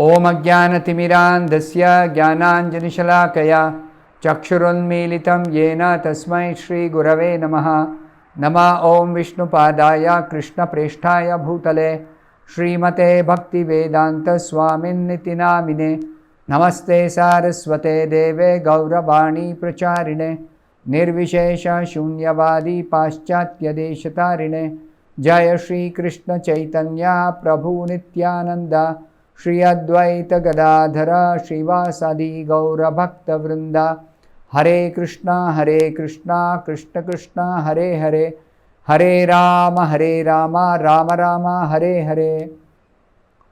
Om Ajnanatimirandasya Jnananjanishalaakaya Chakshurunmilitam Yena Tasmai Shri Gurave Namaha. Nama Om Vishnupadaya Krishna Presthaya Bhutale Srimate Bhaktivedanta Swamin Nitinamine. Namaste Saraswate Deve Gauravani Pracharine Nirvishesha Shunyavadi Paschatya Deshatarine. Jaya Shri Krishna Chaitanya Prabhu Nityananda Shri Advaita Gadadhara Srivasadi Gaura Bhakta Vrinda. Hare Krishna Krishna Krishna Hare Hare Hare Rama Rama Rama Hare Hare.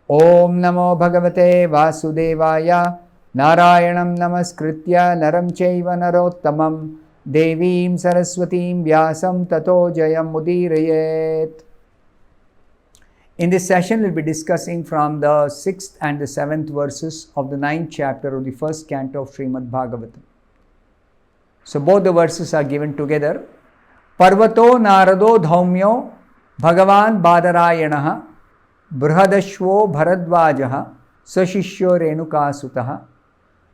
Om Namo Bhagavate Vasudevaya Narayanam Namaskritya Naram Chaiva Narottamam Devim Saraswatim Vyasam Tato Jayam Mudirayet. In this session, we'll be discussing from the 6th and the 7th verses of the 9th chapter of the first canto of Srimad-Bhagavatam. So both the verses are given together. Parvato Narado Dhaumyo Bhagavan Badarayanaha Brihadashvo Bharadvajaha Sashishyo Renukasutaha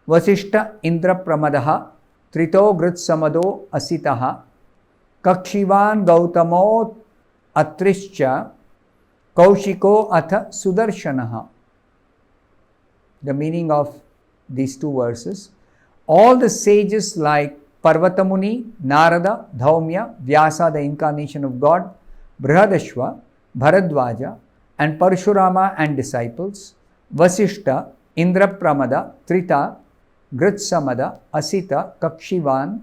Vasishta Indra Pramadaha Trito Gritsamado Asitaha Kakshivan Gautamo Atrischa Kaushiko Atha Sudarshanaha. The meaning of these two verses. All the sages like Parvata Muni, Narada, Dhaumya, Vyasa, the incarnation of God, Brihadashva, Bharadvaja, and Parshurama and disciples, Vasishta, Indra Pramada, Trita, Gritsamada, Asita, Kakshivan,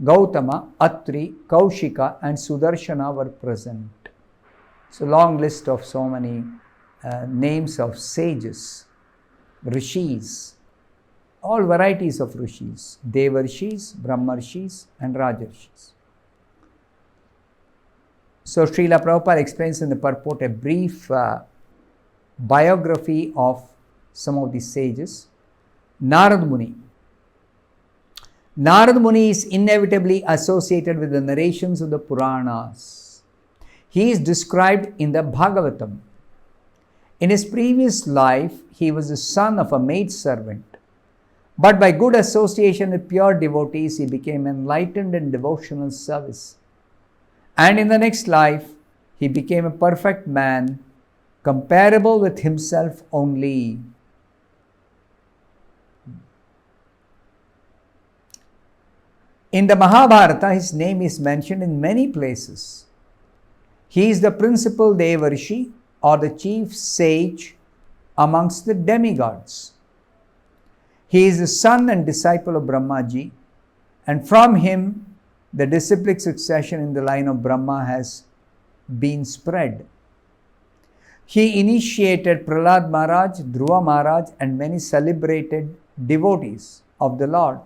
Gautama, Atri, Kaushika, and Sudarshana were present. So long list of so many names of sages, rishis, all varieties of rishis, devarshis, brahmarshis, and rajarshis. So Srila Prabhupada explains in the purport a brief biography of some of these sages. Narada Muni. Narada Muni is inevitably associated with the narrations of the Puranas. He is described in the Bhagavatam. In his previous life, he was the son of a maidservant. But by good association with pure devotees, he became enlightened in devotional service. And in the next life, he became a perfect man, comparable with himself only. In the Mahabharata, his name is mentioned in many places. He is the principal devarshi or the chief sage amongst the demigods. He is the son and disciple of Brahmaji, and from him the disciplic succession in the line of Brahma has been spread. He initiated Prahlad Maharaj, Dhruva Maharaj, and many celebrated devotees of the Lord.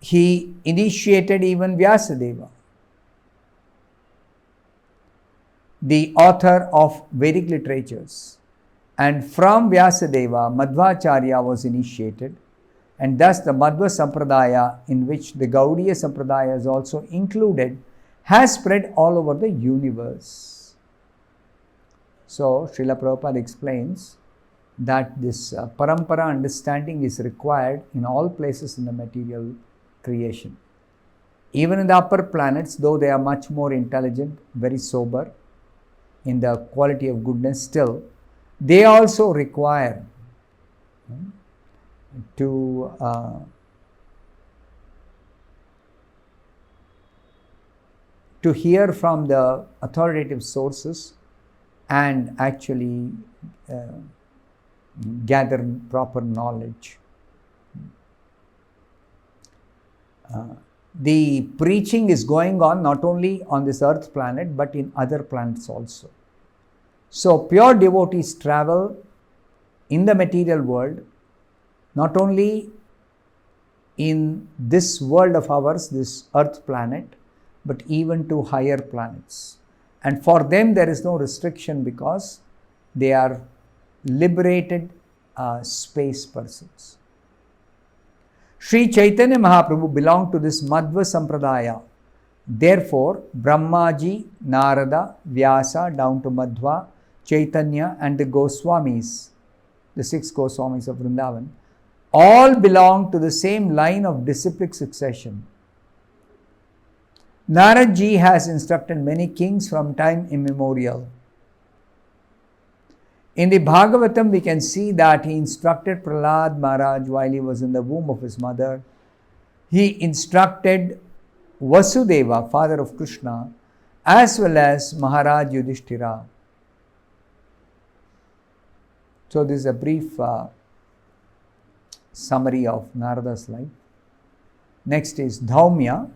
He initiated even Vyasadeva, the author of Vedic literatures. And from Vyasadeva, Madhvacharya was initiated, and thus the Madhva Sampradaya, in which the Gaudiya Sampradaya is also included, has spread all over the universe. So, Srila Prabhupada explains that this parampara understanding is required in all places in the material creation. Even in the upper planets, though they are much more intelligent, very sober in the quality of goodness, still they also require to hear from the authoritative sources and actually gather proper knowledge. The preaching is going on not only on this earth planet but in other planets also. So pure devotees travel in the material world, not only in this world of ours, this earth planet, but even to higher planets. And for them there is no restriction because they are liberated space persons. Sri Chaitanya Mahaprabhu belonged to this Madhva Sampradaya. Therefore, Brahmaji, Narada, Vyasa, down to Madhva, Chaitanya and the Goswamis the 6 Goswamis of Vrindavan, all belong to the same line of disciplic succession. Narada ji has instructed many kings from time immemorial. In the Bhagavatam, we can see that he instructed Prahlad Maharaj while he was in the womb of his mother. He instructed Vasudeva, father of Krishna, as well as Maharaj Yudhishthira. So this is a brief summary of Narada's life. Next is Dhaumya,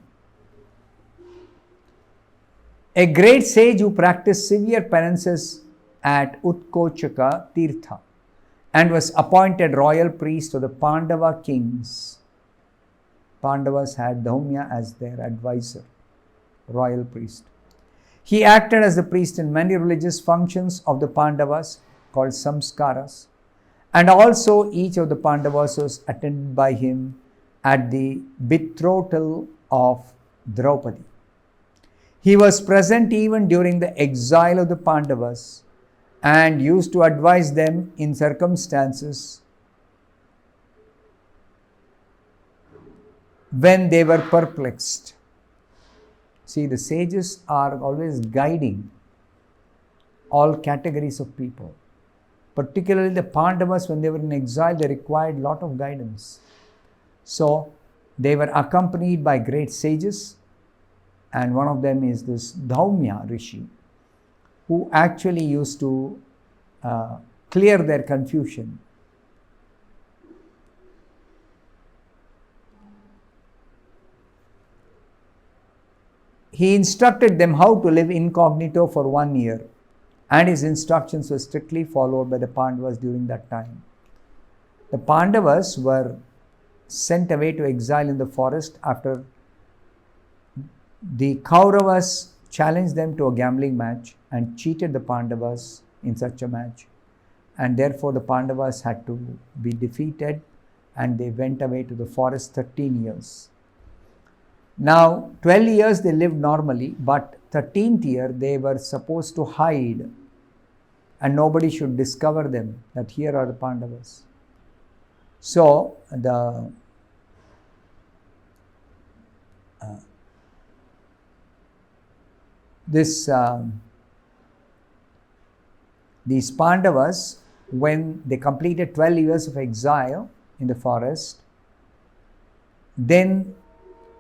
a great sage who practiced severe penances at Utkochaka Tirtha and was appointed royal priest of the Pandava kings. Pandavas had Dhaumya as their advisor, royal priest. He acted as the priest in many religious functions of the Pandavas called samskaras, and also each of the Pandavas was attended by him at the betrothal of Draupadi. He was present even during the exile of the Pandavas and used to advise them in circumstances when they were perplexed. See, the sages are always guiding all categories of people. Particularly the Pandavas, when they were in exile, they required a lot of guidance. So, they were accompanied by great sages, and one of them is this Dhaumya Rishi, who actually used to clear their confusion. He instructed them how to live incognito for 1 year, and his instructions were strictly followed by the Pandavas during that time. The Pandavas were sent away to exile in the forest after the Kauravas challenged them to a gambling match and cheated the Pandavas in such a match, and therefore the Pandavas had to be defeated and they went away to the forest 13 years. Now, 12 years they lived normally, but 13th year they were supposed to hide and nobody should discover them, that here are the Pandavas. So, these Pandavas, when they completed 12 years of exile in the forest, then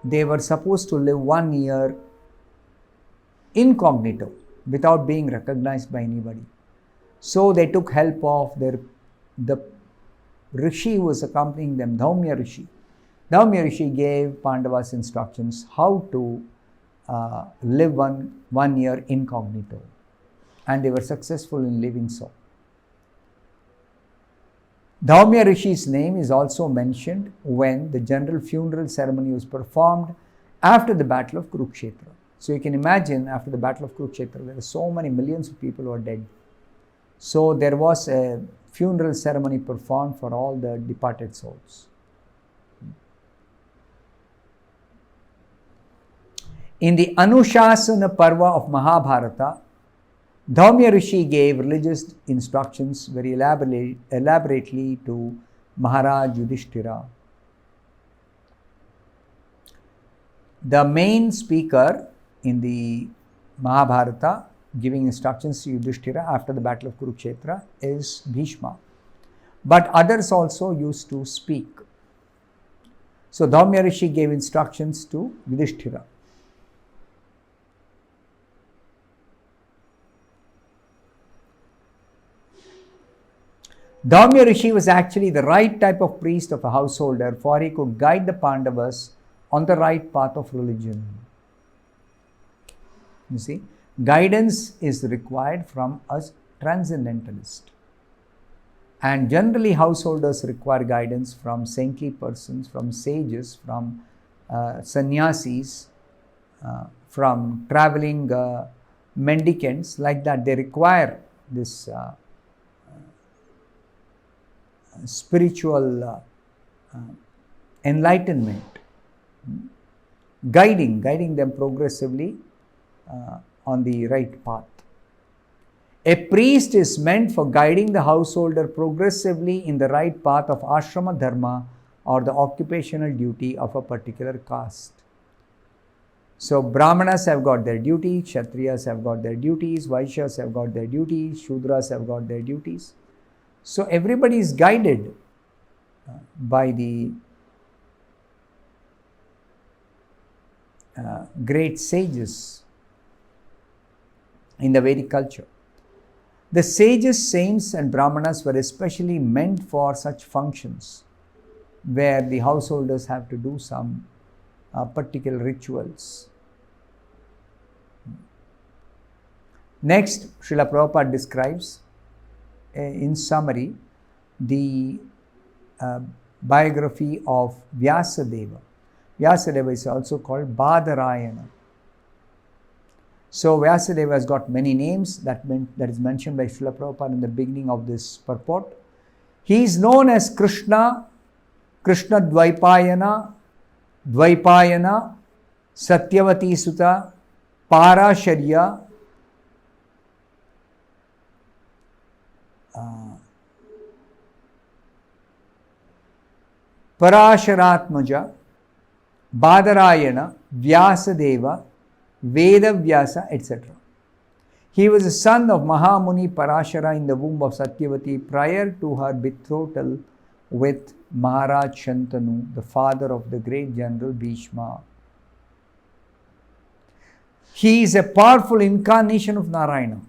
they were supposed to live 1 year incognito without being recognized by anybody. So they took help of the Rishi who was accompanying them, Dhaumya Rishi. Dhaumya Rishi gave Pandavas instructions how to live one year incognito, and they were successful in living so. Dhaumya Rishi's name is also mentioned when the general funeral ceremony was performed after the battle of Kurukshetra. So you can imagine, after the battle of Kurukshetra, there were so many millions of people who were dead. So there was a funeral ceremony performed for all the departed souls. In the Anushasana Parva of Mahabharata, Dhaumya Rishi gave religious instructions very elaborately to Maharaj Yudhishthira. The main speaker in the Mahabharata giving instructions to Yudhishthira after the battle of Kurukshetra is Bhishma. But others also used to speak. So Dhaumya Rishi gave instructions to Yudhishthira. Dhaumya Rishi was actually the right type of priest of a householder, for he could guide the Pandavas on the right path of religion. You see, guidance is required from a transcendentalist. And generally householders require guidance from saintly persons, from sages, from sannyasis, from traveling mendicants, like that. They require this spiritual enlightenment, guiding them progressively on the right path. A priest is meant for guiding the householder progressively in the right path of ashrama dharma or the occupational duty of a particular caste. So Brahmanas have got their duties, Kshatriyas have got their duties, Vaishyas have got their duties, Shudras have got their duties. So everybody is guided by the great sages in the Vedic culture. The sages, saints and Brahmanas were especially meant for such functions where the householders have to do some particular rituals. Next, Srila Prabhupada describes, in summary, the biography of Vyasadeva. Vyasadeva is also called Badarayana. So Vyasadeva has got many names that is mentioned by Srila Prabhupada in the beginning of this purport. He is known as Krishna, Krishna Dvaipayana, Satyavati Sutta, Parasharya, Parasharatmaja, Badarayana, Vyasadeva, Vedavyasa, etc. He was the son of Mahamuni Parashara in the womb of Satyavati prior to her betrothal with Maharaj Shantanu, the father of the great general Bhishma. He is a powerful incarnation of Narayana.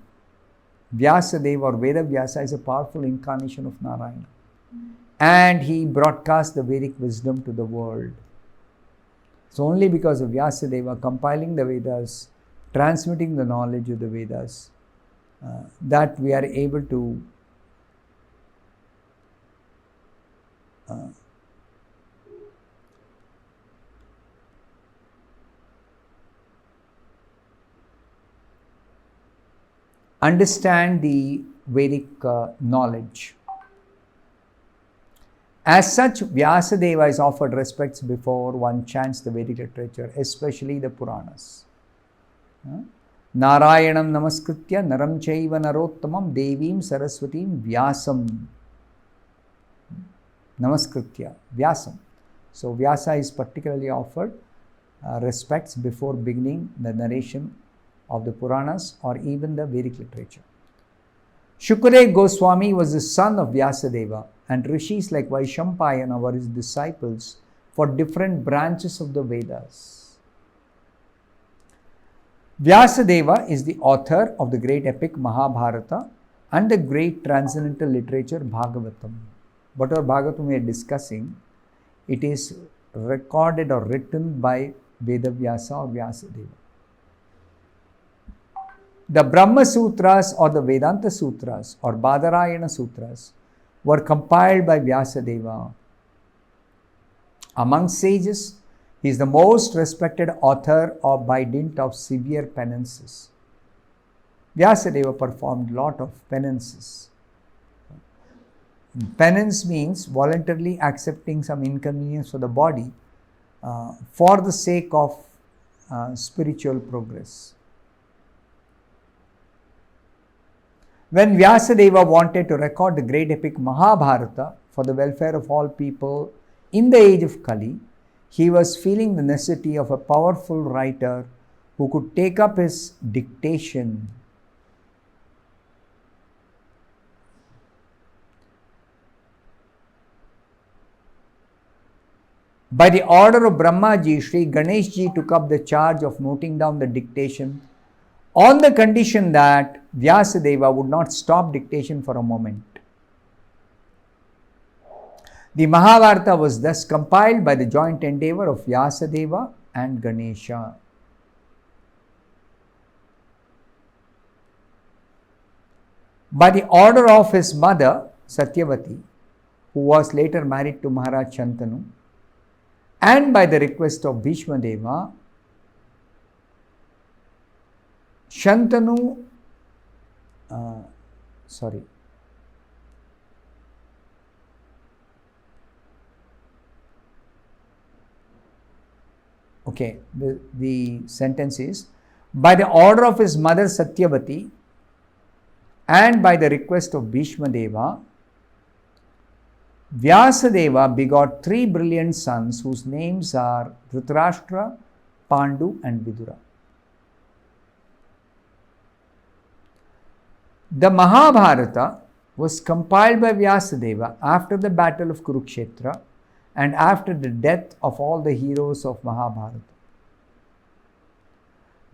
Vyasadeva or Vedavyasa is a powerful incarnation of Narayana. And he broadcast the Vedic wisdom to the world. It's only because of Vyasadeva compiling the Vedas, transmitting the knowledge of the Vedas, that we are able to understand the Vedic knowledge. As such, Vyasadeva is offered respects before one chants the Vedic literature, especially the Puranas. Narayanam namaskritya naram chaiva narottamam devim saraswatim vyasam. Namaskritya, vyasam. So Vyasa is particularly offered respects before beginning the narration of the Puranas or even the Vedic literature. Shukadeva Goswami was the son of Vyasadeva, and rishis like Vaishampayana were his disciples for different branches of the Vedas. Vyasadeva is the author of the great epic Mahabharata and the great transcendental literature Bhagavatam. Whatever Bhagavatam we are discussing, it is recorded or written by Vedavyasa or Vyasadeva. The Brahma Sutras or the Vedanta Sutras or Badarayana Sutras were compiled by Vyasadeva. Among sages, he is the most respected author by dint of severe penances. Vyasadeva performed a lot of penances. Penance means voluntarily accepting some inconvenience for the body for the sake of spiritual progress. When Vyasadeva wanted to record the great epic Mahabharata for the welfare of all people in the age of Kali, he was feeling the necessity of a powerful writer who could take up his dictation. By the order of Brahmaji, Sri Ganeshji took up the charge of noting down the dictation on the condition that Vyasadeva would not stop dictation for a moment. The Mahabharata was thus compiled by the joint endeavor of Vyasadeva and Ganesha. By the order of his mother, Satyavati, who was later married to Maharaj Shantanu, and by the request of Bhishma Deva, Shantanu, the sentence is, by the order of his mother Satyavati, And by the request of Bhishma Deva, Vyasadeva begot 3 brilliant sons whose names are Dhritarashtra, Pandu and Vidura. The Mahabharata was compiled by Vyasadeva after the battle of Kurukshetra and after the death of all the heroes of Mahabharata.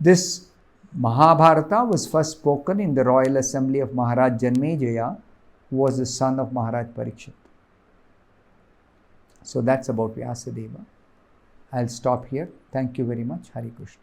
This Mahabharata was first spoken in the royal assembly of Maharaj Janmejaya, who was the son of Maharaj Parikshit. So that's about Vyasadeva. I'll stop here. Thank you very much. Hare Krishna.